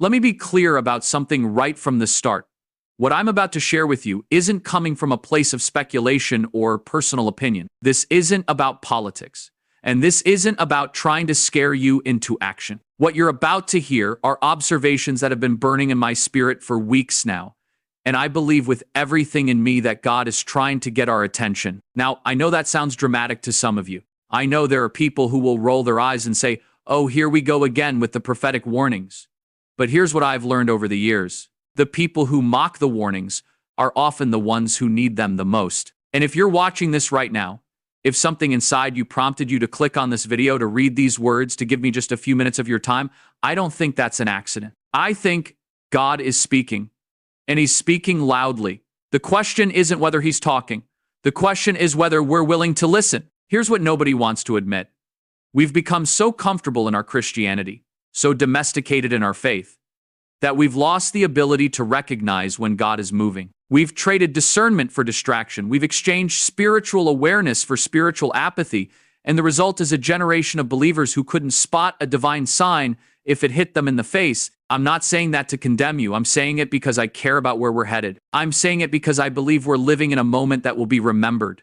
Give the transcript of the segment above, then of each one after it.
Let me be clear about something right from the start. What I'm about to share with you isn't coming from a place of speculation or personal opinion. This isn't about politics. And this isn't about trying to scare you into action. What you're about to hear are observations that have been burning in my spirit for weeks now. And I believe with everything in me that God is trying to get our attention. Now, I know that sounds dramatic to some of you. I know there are people who will roll their eyes and say, "Oh, here we go again with the prophetic warnings." But here's what I've learned over the years. The people who mock the warnings are often the ones who need them the most. And if you're watching this right now, if something inside you prompted you to click on this video to read these words, to give me just a few minutes of your time, I don't think that's an accident. I think God is speaking, and he's speaking loudly. The question isn't whether he's talking. The question is whether we're willing to listen. Here's what nobody wants to admit. We've become so comfortable in our Christianity, so domesticated in our faith, that we've lost the ability to recognize when God is moving. We've traded discernment for distraction. We've exchanged spiritual awareness for spiritual apathy, and the result is a generation of believers who couldn't spot a divine sign if it hit them in the face. I'm not saying that to condemn you. I'm saying it because I care about where we're headed. I'm saying it because I believe we're living in a moment that will be remembered,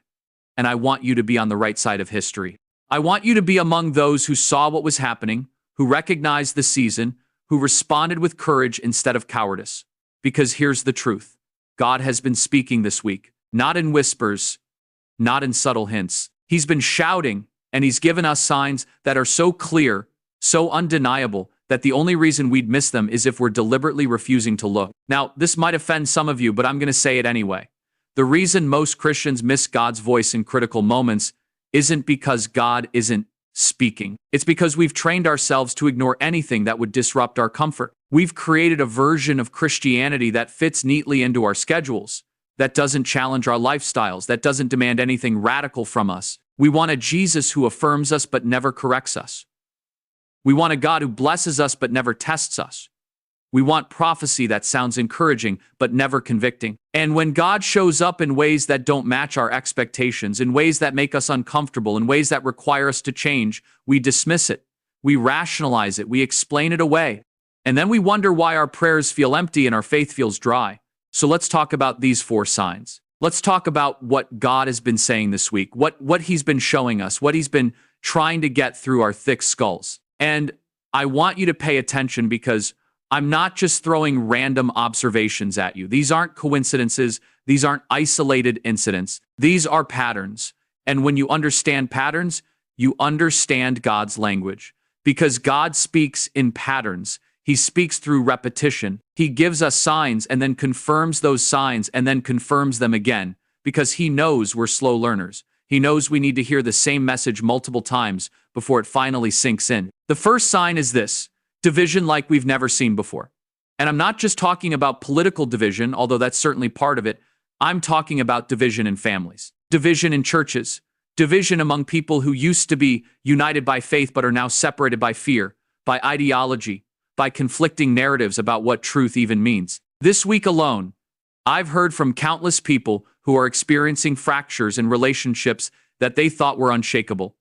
and I want you to be on the right side of history. I want you to be among those who saw what was happening, who recognized the season, who responded with courage instead of cowardice. Because here's the truth. God has been speaking this week, not in whispers, not in subtle hints. He's been shouting, and he's given us signs that are so clear, so undeniable, that the only reason we'd miss them is if we're deliberately refusing to look. Now, this might offend some of you, but I'm going to say it anyway. The reason most Christians miss God's voice in critical moments isn't because God isn't speaking. It's because we've trained ourselves to ignore anything that would disrupt our comfort. We've created a version of Christianity that fits neatly into our schedules, that doesn't challenge our lifestyles, that doesn't demand anything radical from us. We want a Jesus who affirms us but never corrects us. We want a God who blesses us but never tests us. We want prophecy that sounds encouraging but never convicting. And when God shows up in ways that don't match our expectations, in ways that make us uncomfortable, in ways that require us to change, we dismiss it. We rationalize it. We explain it away. And then we wonder why our prayers feel empty and our faith feels dry. So let's talk about these 4 signs. Let's talk about what God has been saying this week, what he's been showing us, what he's been trying to get through our thick skulls. And I want you to pay attention because I'm not just throwing random observations at you. These aren't coincidences. These aren't isolated incidents. These are patterns. And when you understand patterns, you understand God's language. Because God speaks in patterns. He speaks through repetition. He gives us signs and then confirms those signs and then confirms them again. Because he knows we're slow learners. He knows we need to hear the same message multiple times before it finally sinks in. The first sign is this: division like we've never seen before. And I'm not just talking about political division, although that's certainly part of it. I'm talking about division in families, division in churches, division among people who used to be united by faith but are now separated by fear, by ideology, by conflicting narratives about what truth even means. This week alone, I've heard from countless people who are experiencing fractures in relationships that they thought were unshakable.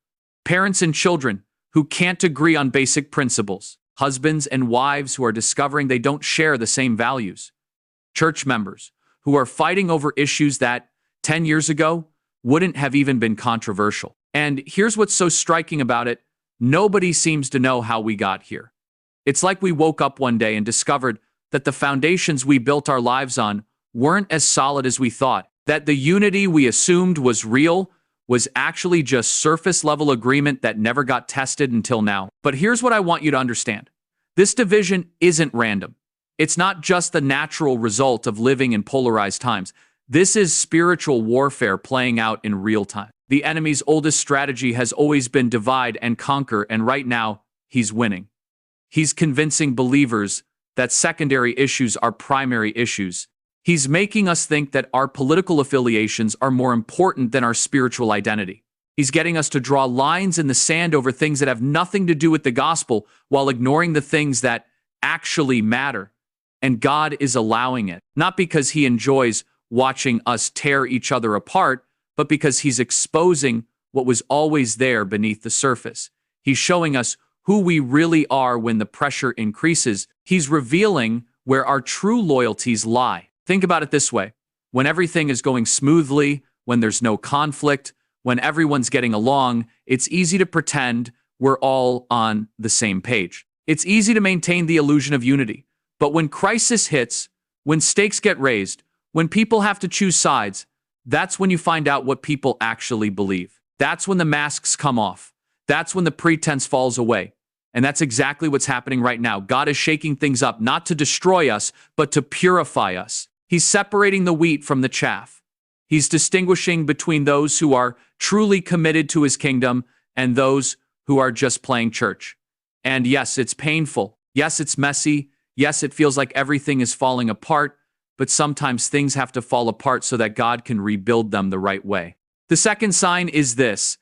Parents and children who can't agree on basic principles. Husbands and wives who are discovering they don't share the same values. Church members who are fighting over issues that 10 years ago wouldn't have even been controversial. And here's what's so striking about it. Nobody seems to know how we got here. It's like we woke up one day and discovered that the foundations we built our lives on weren't as solid as we thought, that the unity we assumed was real was actually just surface-level agreement that never got tested until now. But here's what I want you to understand. This division isn't random. It's not just the natural result of living in polarized times. This is spiritual warfare playing out in real time. The enemy's oldest strategy has always been divide and conquer, and right now, he's winning. He's convincing believers that secondary issues are primary issues. He's making us think that our political affiliations are more important than our spiritual identity. He's getting us to draw lines in the sand over things that have nothing to do with the gospel while ignoring the things that actually matter. And God is allowing it, not because he enjoys watching us tear each other apart, but because he's exposing what was always there beneath the surface. He's showing us who we really are when the pressure increases. He's revealing where our true loyalties lie. Think about it this way. When everything is going smoothly, when there's no conflict, when everyone's getting along, it's easy to pretend we're all on the same page. It's easy to maintain the illusion of unity. But when crisis hits, when stakes get raised, when people have to choose sides, that's when you find out what people actually believe. That's when the masks come off. That's when the pretense falls away. And that's exactly what's happening right now. God is shaking things up, not to destroy us, but to purify us. He's separating the wheat from the chaff. He's distinguishing between those who are truly committed to his kingdom and those who are just playing church. And yes, it's painful. Yes, it's messy. Yes, it feels like everything is falling apart, but sometimes things have to fall apart so that God can rebuild them the right way. The second sign is this: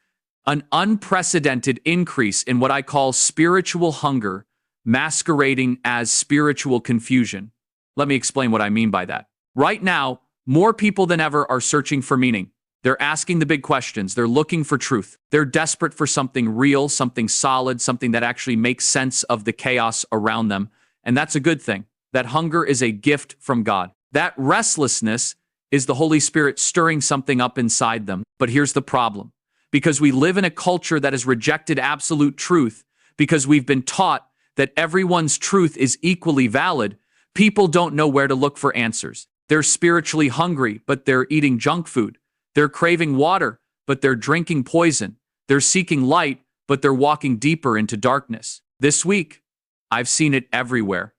an unprecedented increase in what I call spiritual hunger, masquerading as spiritual confusion. Let me explain what I mean by that. Right now, more people than ever are searching for meaning. They're asking the big questions. They're looking for truth. They're desperate for something real, something solid, something that actually makes sense of the chaos around them. And that's a good thing. That hunger is a gift from God. That restlessness is the Holy Spirit stirring something up inside them. But here's the problem. Because we live in a culture that has rejected absolute truth, because we've been taught that everyone's truth is equally valid, people don't know where to look for answers. They're spiritually hungry, but they're eating junk food. They're craving water, but they're drinking poison. They're seeking light, but they're walking deeper into darkness. This week, I've seen it everywhere.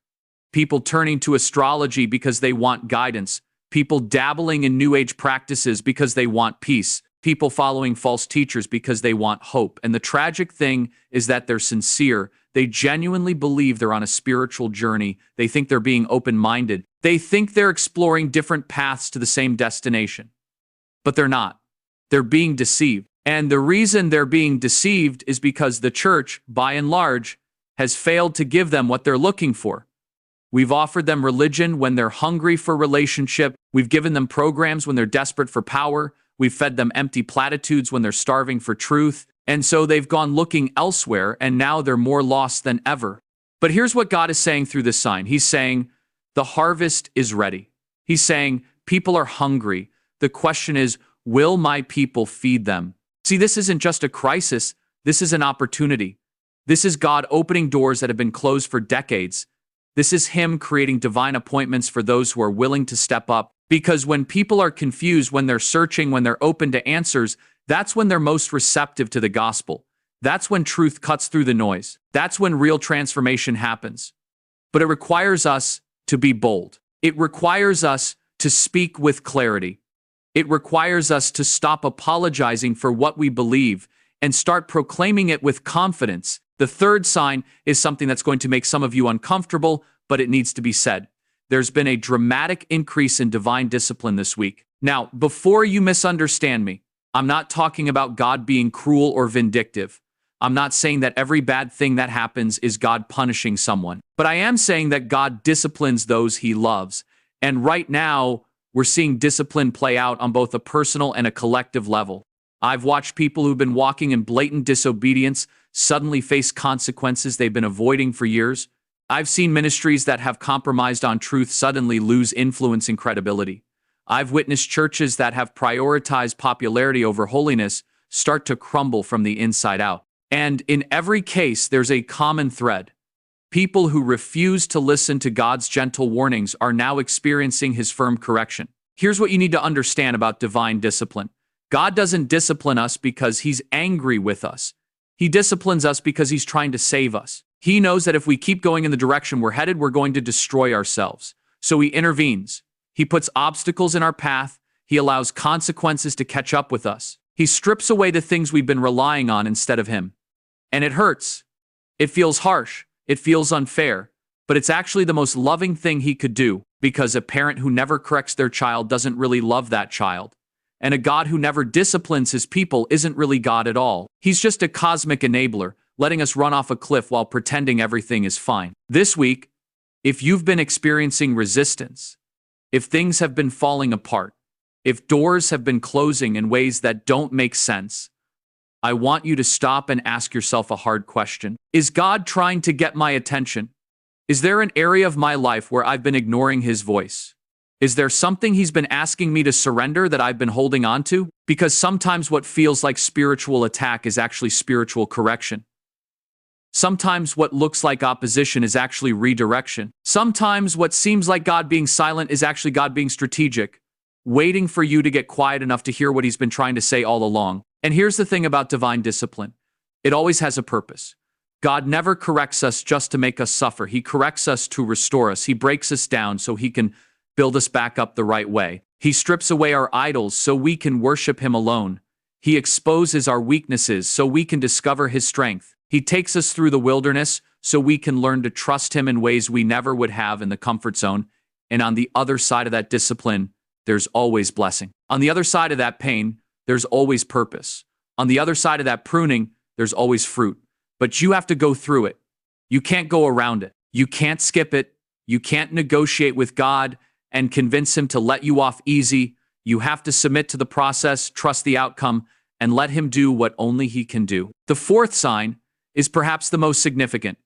People turning to astrology because they want guidance. People dabbling in New Age practices because they want peace. People following false teachers because they want hope. And the tragic thing is that they're sincere. They genuinely believe they're on a spiritual journey. They think they're being open-minded. They think they're exploring different paths to the same destination. But they're not. They're being deceived. And the reason they're being deceived is because the church, by and large, has failed to give them what they're looking for. We've offered them religion when they're hungry for relationship. We've given them programs when they're desperate for power. We've fed them empty platitudes when they're starving for truth. And so they've gone looking elsewhere, and now they're more lost than ever. But here's what God is saying through this sign. He's saying, the harvest is ready. He's saying, people are hungry. The question is, will my people feed them? See, this isn't just a crisis. This is an opportunity. This is God opening doors that have been closed for decades. This is Him creating divine appointments for those who are willing to step up. Because when people are confused, when they're searching, when they're open to answers, that's when they're most receptive to the gospel. That's when truth cuts through the noise. That's when real transformation happens. But it requires us to be bold. It requires us to speak with clarity. It requires us to stop apologizing for what we believe and start proclaiming it with confidence. The third sign is something that's going to make some of you uncomfortable, but it needs to be said. There's been a dramatic increase in divine discipline this week. Now, before you misunderstand me, I'm not talking about God being cruel or vindictive. I'm not saying that every bad thing that happens is God punishing someone. But I am saying that God disciplines those He loves. And right now, we're seeing discipline play out on both a personal and a collective level. I've watched people who've been walking in blatant disobedience suddenly face consequences they've been avoiding for years. I've seen ministries that have compromised on truth suddenly lose influence and credibility. I've witnessed churches that have prioritized popularity over holiness start to crumble from the inside out. And in every case, there's a common thread. People who refuse to listen to God's gentle warnings are now experiencing His firm correction. Here's what you need to understand about divine discipline. God doesn't discipline us because He's angry with us. He disciplines us because He's trying to save us. He knows that if we keep going in the direction we're headed, we're going to destroy ourselves. So He intervenes. He puts obstacles in our path. He allows consequences to catch up with us. He strips away the things we've been relying on instead of Him. And it hurts. It feels harsh. It feels unfair. But it's actually the most loving thing He could do, because a parent who never corrects their child doesn't really love that child. And a God who never disciplines His people isn't really God at all. He's just a cosmic enabler, letting us run off a cliff while pretending everything is fine. This week, if you've been experiencing resistance, if things have been falling apart, if doors have been closing in ways that don't make sense, I want you to stop and ask yourself a hard question. Is God trying to get my attention? Is there an area of my life where I've been ignoring his voice? Is there something he's been asking me to surrender that I've been holding on to? Because sometimes what feels like spiritual attack is actually spiritual correction. Sometimes what looks like opposition is actually redirection. Sometimes what seems like God being silent is actually God being strategic, waiting for you to get quiet enough to hear what he's been trying to say all along. And here's the thing about divine discipline. It always has a purpose. God never corrects us just to make us suffer. He corrects us to restore us. He breaks us down so he can build us back up the right way. He strips away our idols so we can worship him alone. He exposes our weaknesses so we can discover his strength. He takes us through the wilderness so we can learn to trust him in ways we never would have in the comfort zone. And on the other side of that discipline, there's always blessing. On the other side of that pain, there's always purpose. On the other side of that pruning, there's always fruit. But you have to go through it. You can't go around it. You can't skip it. You can't negotiate with God and convince him to let you off easy. You have to submit to the process, trust the outcome, and let him do what only he can do. The fourth sign is perhaps the most significant,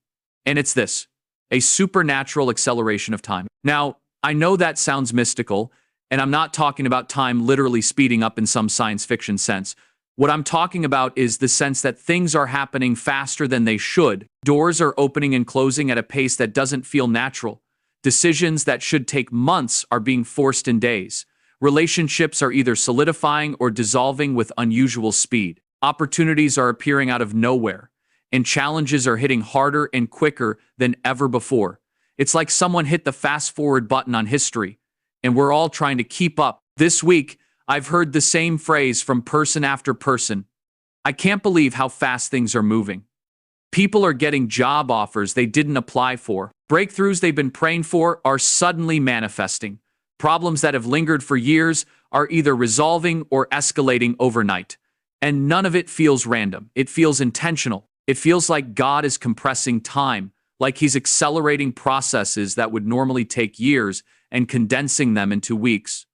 and it's this: a supernatural acceleration of time. Now, I know that sounds mystical, and I'm not talking about time literally speeding up in some science fiction sense. What I'm talking about is the sense that things are happening faster than they should. Doors are opening and closing at a pace that doesn't feel natural. Decisions that should take months are being forced in days. Relationships are either solidifying or dissolving with unusual speed. Opportunities are appearing out of nowhere, and challenges are hitting harder and quicker than ever before. It's like someone hit the fast-forward button on history, and we're all trying to keep up. This week, I've heard the same phrase from person after person. I can't believe how fast things are moving. People are getting job offers they didn't apply for. Breakthroughs they've been praying for are suddenly manifesting. Problems that have lingered for years are either resolving or escalating overnight. And none of it feels random. It feels intentional. It feels like God is compressing time, like he's accelerating processes that would normally take years and condensing them into weeks.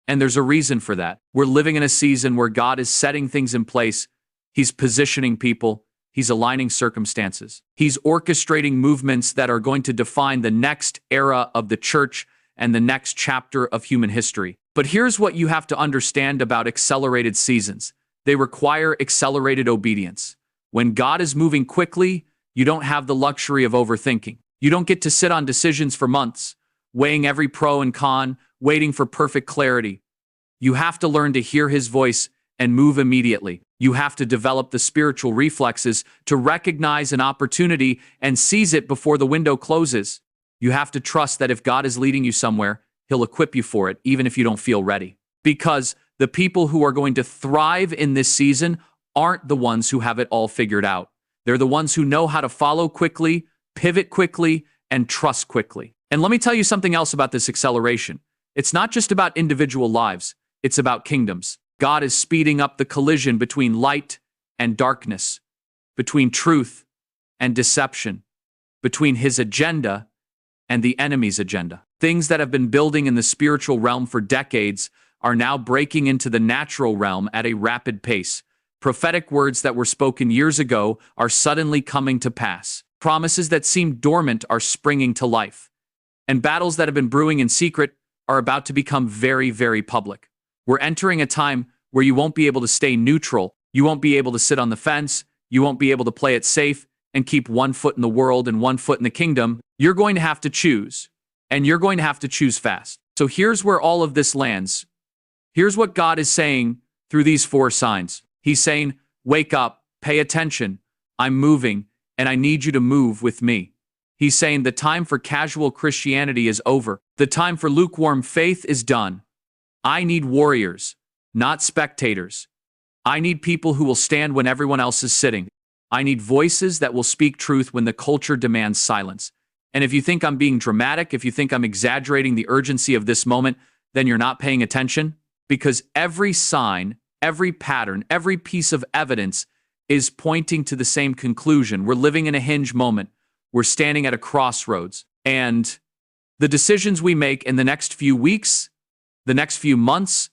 And there's a reason for that. We're living in a season where God is setting things in place. He's positioning people. He's aligning circumstances. He's orchestrating movements that are going to define the next era of the church and the next chapter of human history. But here's what you have to understand about accelerated seasons. They require accelerated obedience. When God is moving quickly, you don't have the luxury of overthinking. You don't get to sit on decisions for months, weighing every pro and con, waiting for perfect clarity. You have to learn to hear his voice and move immediately. You have to develop the spiritual reflexes to recognize an opportunity and seize it before the window closes. You have to trust that if God is leading you somewhere, he'll equip you for it, even if you don't feel ready. Because the people who are going to thrive in this season aren't the ones who have it all figured out. They're the ones who know how to follow quickly, pivot quickly, and trust quickly. And let me tell you something else about this acceleration. It's not just about individual lives, it's about kingdoms. God is speeding up the collision between light and darkness, between truth and deception, between his agenda and the enemy's agenda. Things that have been building in the spiritual realm for decades are now breaking into the natural realm at a rapid pace. Prophetic words that were spoken years ago are suddenly coming to pass. Promises that seemed dormant are springing to life. And battles that have been brewing in secret are about to become very, very public. We're entering a time where you won't be able to stay neutral. You won't be able to sit on the fence. You won't be able to play it safe and keep one foot in the world and one foot in the kingdom. You're going to have to choose, and you're going to have to choose fast. So here's where all of this lands. Here's what God is saying through these four signs. He's saying, wake up, pay attention. I'm moving, and I need you to move with me. He's saying the time for casual Christianity is over. The time for lukewarm faith is done. I need warriors, not spectators. I need people who will stand when everyone else is sitting. I need voices that will speak truth when the culture demands silence. And if you think I'm being dramatic, if you think I'm exaggerating the urgency of this moment, then you're not paying attention. Because every sign, every pattern, every piece of evidence is pointing to the same conclusion. We're living in a hinge moment. We're standing at a crossroads. And the decisions we make in the next few weeks, the next few months,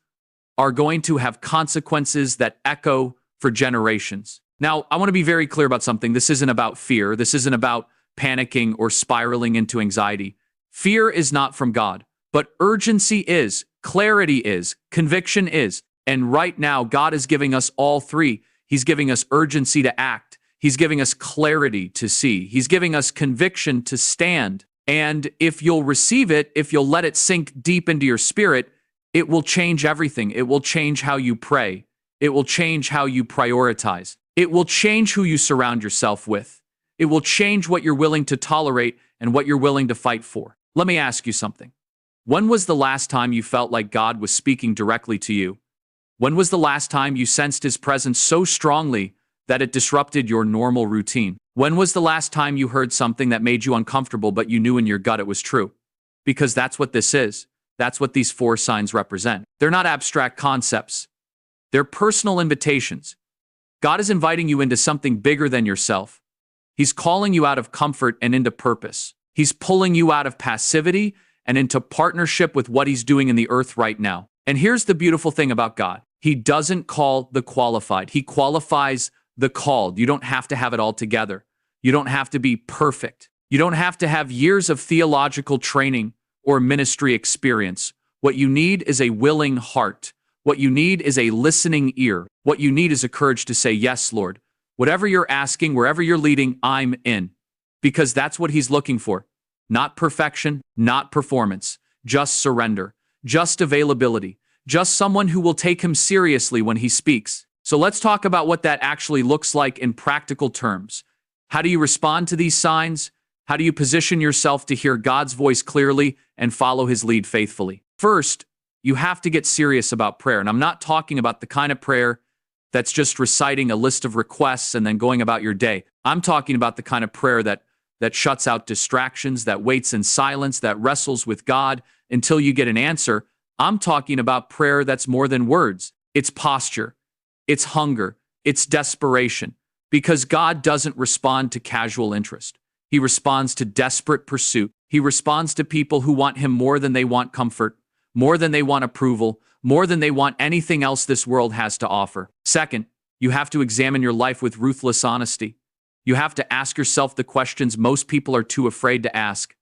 are going to have consequences that echo for generations. Now, I want to be very clear about something. This isn't about fear. This isn't about panicking or spiraling into anxiety. Fear is not from God, but urgency is, clarity is, conviction is. And right now, God is giving us all three. He's giving us urgency to act. He's giving us clarity to see. He's giving us conviction to stand. And if you'll receive it, if you'll let it sink deep into your spirit, it will change everything. It will change how you pray. It will change how you prioritize. It will change who you surround yourself with. It will change what you're willing to tolerate and what you're willing to fight for. Let me ask you something. When was the last time you felt like God was speaking directly to you? When was the last time you sensed His presence so strongly that it disrupted your normal routine? When was the last time you heard something that made you uncomfortable but you knew in your gut it was true? Because that's what this is. That's what these 4 signs represent. They're not abstract concepts. They're personal invitations. God is inviting you into something bigger than yourself. He's calling you out of comfort and into purpose. He's pulling you out of passivity and into partnership with what He's doing in the earth right now. And here's the beautiful thing about God. He doesn't call the qualified. He qualifies the called. You don't have to have it all together. You don't have to be perfect. You don't have to have years of theological training or ministry experience. What you need is a willing heart. What you need is a listening ear. What you need is a courage to say, yes, Lord. Whatever you're asking, wherever you're leading, I'm in. Because that's what He's looking for. Not perfection, not performance, just surrender, just availability, just someone who will take Him seriously when He speaks. So let's talk about what that actually looks like in practical terms. How do you respond to these signs? How do you position yourself to hear God's voice clearly and follow His lead faithfully? First, you have to get serious about prayer. And I'm not talking about the kind of prayer that's just reciting a list of requests and then going about your day. I'm talking about the kind of prayer that shuts out distractions, that waits in silence, that wrestles with God until you get an answer. I'm talking about prayer that's more than words. It's posture. It's hunger. It's desperation. Because God doesn't respond to casual interest. He responds to desperate pursuit. He responds to people who want Him more than they want comfort, more than they want approval, more than they want anything else this world has to offer. Second, you have to examine your life with ruthless honesty. You have to ask yourself the questions most people are too afraid to ask.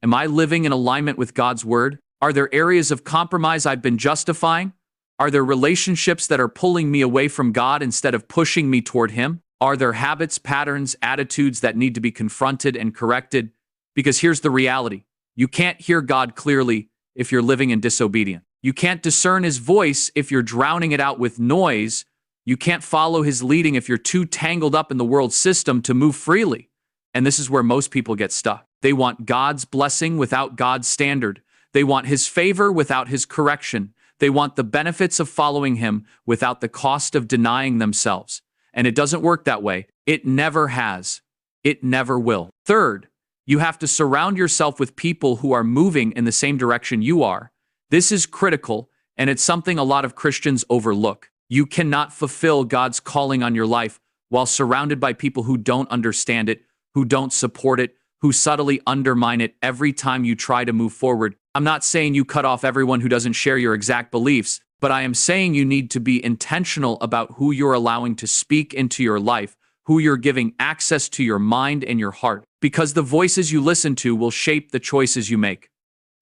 Am I living in alignment with God's word? Are there areas of compromise I've been justifying? Are there relationships that are pulling me away from God instead of pushing me toward Him? Are there habits, patterns, attitudes that need to be confronted and corrected? Because here's the reality. You can't hear God clearly if you're living in disobedience. You can't discern His voice if you're drowning it out with noise. You can't follow His leading if you're too tangled up in the world system to move freely. And this is where most people get stuck. They want God's blessing without God's standard. They want His favor without His correction. They want the benefits of following Him without the cost of denying themselves. And it doesn't work that way. It never has. It never will. Third, you have to surround yourself with people who are moving in the same direction you are. This is critical, and it's something a lot of Christians overlook. You cannot fulfill God's calling on your life while surrounded by people who don't understand it, who don't support it, who subtly undermine it every time you try to move forward. I'm not saying you cut off everyone who doesn't share your exact beliefs, but I am saying you need to be intentional about who you're allowing to speak into your life, who you're giving access to your mind and your heart, because the voices you listen to will shape the choices you make.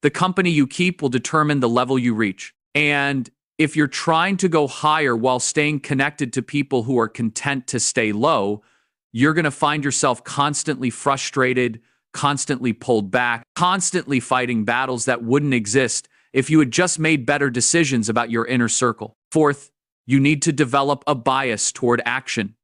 The company you keep will determine the level you reach. And if you're trying to go higher while staying connected to people who are content to stay low, you're going to find yourself constantly frustrated, constantly pulled back, constantly fighting battles that wouldn't exist if you had just made better decisions about your inner circle. Fourth, you need to develop a bias toward action.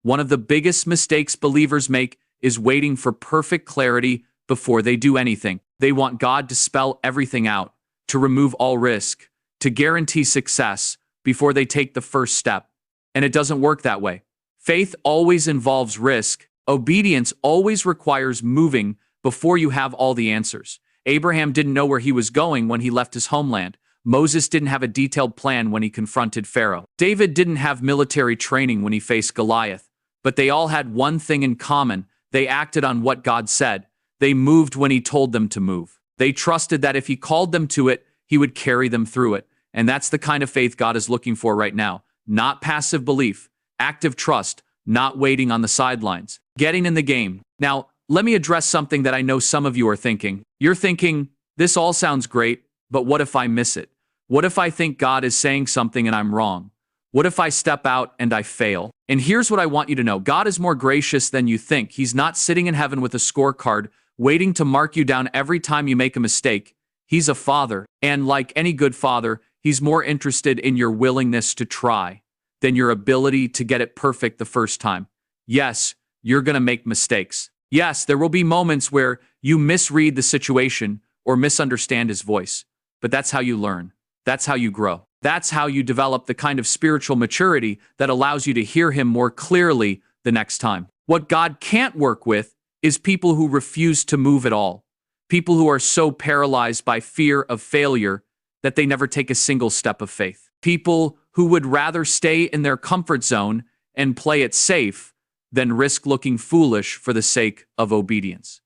One of the biggest mistakes believers make is waiting for perfect clarity before they do anything. They want God to spell everything out, to remove all risk, to guarantee success before they take the first step. And it doesn't work that way. Faith always involves risk. Obedience always requires moving before you have all the answers. Abraham didn't know where he was going when he left his homeland. Moses didn't have a detailed plan when he confronted Pharaoh. David didn't have military training when he faced Goliath. But they all had one thing in common. They acted on what God said. They moved when He told them to move. They trusted that if He called them to it, He would carry them through it. And that's the kind of faith God is looking for right now. Not passive belief. active trust, not waiting on the sidelines, getting in the game. Now, let me address something that I know some of you are thinking. You're thinking, this all sounds great, but what if I miss it? What if I think God is saying something and I'm wrong? What if I step out and I fail? And here's what I want you to know. God is more gracious than you think. He's not sitting in heaven with a scorecard, waiting to mark you down every time you make a mistake. He's a father, and like any good father, he's more interested in your willingness to try than your ability to get it perfect the first time. Yes, you're going to make mistakes. Yes, there will be moments where you misread the situation or misunderstand his voice, but that's how you learn. That's how you grow. That's how you develop the kind of spiritual maturity that allows you to hear him more clearly the next time. What God can't work with is people who refuse to move at all. People who are so paralyzed by fear of failure that they never take a single step of faith. People who would rather stay in their comfort zone and play it safe than risk looking foolish for the sake of obedience.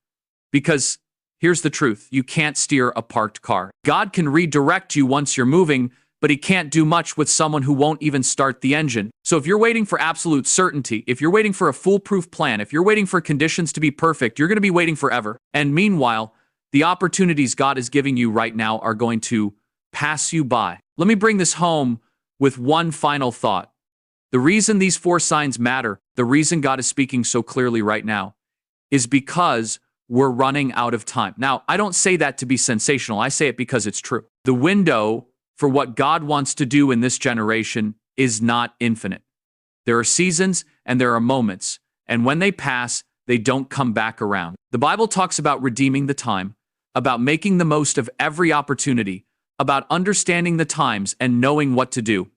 Because here's the truth, you can't steer a parked car. God can redirect you once you're moving, but he can't do much with someone who won't even start the engine. So if you're waiting for absolute certainty, if you're waiting for a foolproof plan, if you're waiting for conditions to be perfect, you're going to be waiting forever. And meanwhile, the opportunities God is giving you right now are going to pass you by. Let me bring this home with one final thought. The reason these 4 signs matter, the reason God is speaking so clearly right now, is because we're running out of time. Now, I don't say that to be sensational. I say it because it's true. The window for what God wants to do in this generation is not infinite. There are seasons and there are moments, and when they pass, they don't come back around. The Bible talks about redeeming the time, about making the most of every opportunity, about understanding the times and knowing what to do.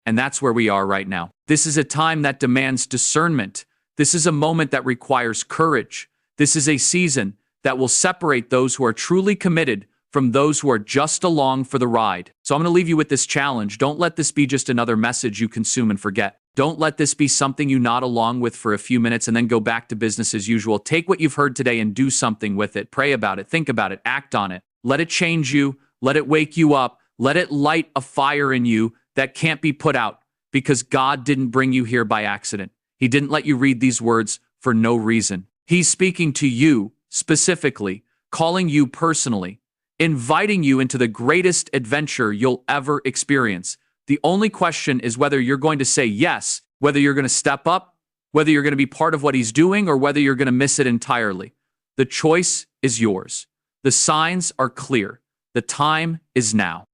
And that's where we are right now. This is a time that demands discernment. This is a moment that requires courage. This is a season that will separate those who are truly committed from those who are just along for the ride. So I'm going to leave you with this challenge. Don't let this be just another message you consume and forget. Don't let this be something you nod along with for a few minutes and then go back to business as usual. Take what you've heard today and do something with it. Pray about it. Think about it. Act on it. Let it change you. Let it wake you up. Let it light a fire in you that can't be put out, because God didn't bring you here by accident. He didn't let you read these words for no reason. He's speaking to you specifically, calling you personally, inviting you into the greatest adventure you'll ever experience. The only question is whether you're going to say yes, whether you're going to step up, whether you're going to be part of what he's doing, or whether you're going to miss it entirely. The choice is yours. The signs are clear. The time is now.